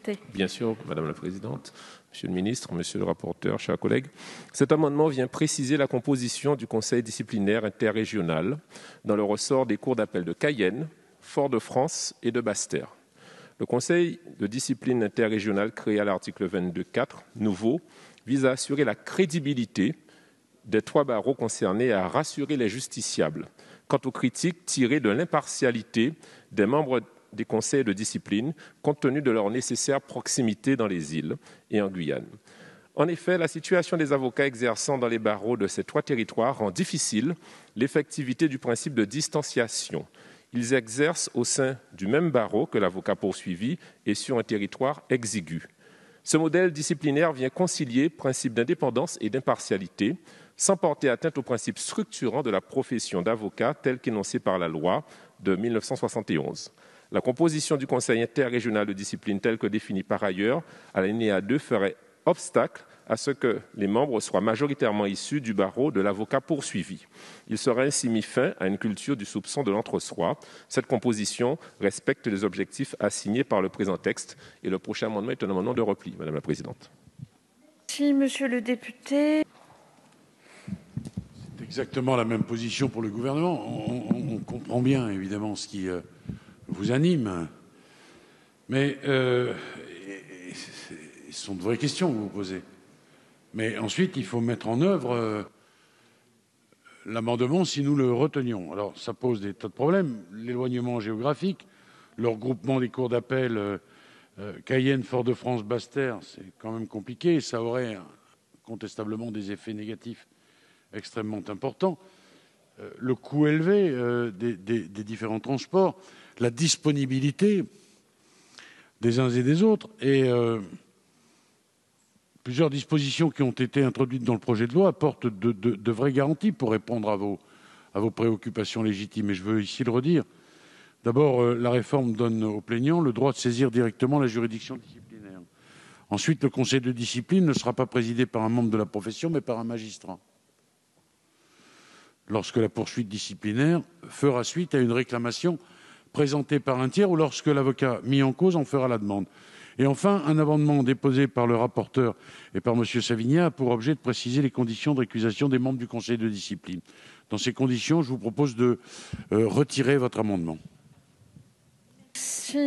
député. Bien sûr, Madame la Présidente, Monsieur le Ministre, Monsieur le rapporteur, chers collègues. Cet amendement vient préciser la composition du conseil disciplinaire interrégional dans le ressort des cours d'appel de Cayenne, Fort-de-France et de Basse-Terre. Le conseil de discipline interrégional créé à l'article 22.4, nouveau, vise à assurer la crédibilité des 3 barreaux concernés et à rassurer les justiciables quant aux critiques tirées de l'impartialité des membres des conseils de discipline, compte tenu de leur nécessaire proximité dans les îles et en Guyane. En effet, la situation des avocats exerçant dans les barreaux de ces 3 territoires rend difficile l'effectivité du principe de distanciation. Ils exercent au sein du même barreau que l'avocat poursuivi et sur un territoire exigu. Ce modèle disciplinaire vient concilier principe d'indépendance et d'impartialité, sans porter atteinte au principe structurant de la profession d'avocat tel qu'énoncé par la loi de 1971. La composition du conseil interrégional de discipline telle que définie par ailleurs à l'alinéa 2 ferait obstacle à ce que les membres soient majoritairement issus du barreau de l'avocat poursuivi. Il serait ainsi mis fin à une culture du soupçon de l'entre-soi. Cette composition respecte les objectifs assignés par le présent texte et le prochain amendement est un amendement de repli, Madame la Présidente. Merci, Monsieur le député. C'est exactement la même position pour le gouvernement. On comprend bien, évidemment, ce qui vous anime. Mais ce sont de vraies questions que vous posez. Mais ensuite, il faut mettre en œuvre l'amendement si nous le retenions. Alors, ça pose des tas de problèmes. L'éloignement géographique, le regroupement des cours d'appel Cayenne, Fort-de-France, Basse-Terre, c'est quand même compliqué. Ça aurait incontestablement des effets négatifs extrêmement importants. Le coût élevé des différents transports, la disponibilité des uns et des autres et plusieurs dispositions qui ont été introduites dans le projet de loi apportent de vraies garanties pour répondre à vos préoccupations légitimes. Et je veux ici le redire. D'abord, la réforme donne aux plaignants le droit de saisir directement la juridiction disciplinaire. Ensuite, le conseil de discipline ne sera pas présidé par un membre de la profession, mais par un magistrat, lorsque la poursuite disciplinaire fera suite à une réclamation présentée par un tiers ou lorsque l'avocat mis en cause en fera la demande. Et enfin, un amendement déposé par le rapporteur et par M. Savigny a pour objet de préciser les conditions de récusation des membres du conseil de discipline. Dans ces conditions, je vous propose de retirer votre amendement. Merci.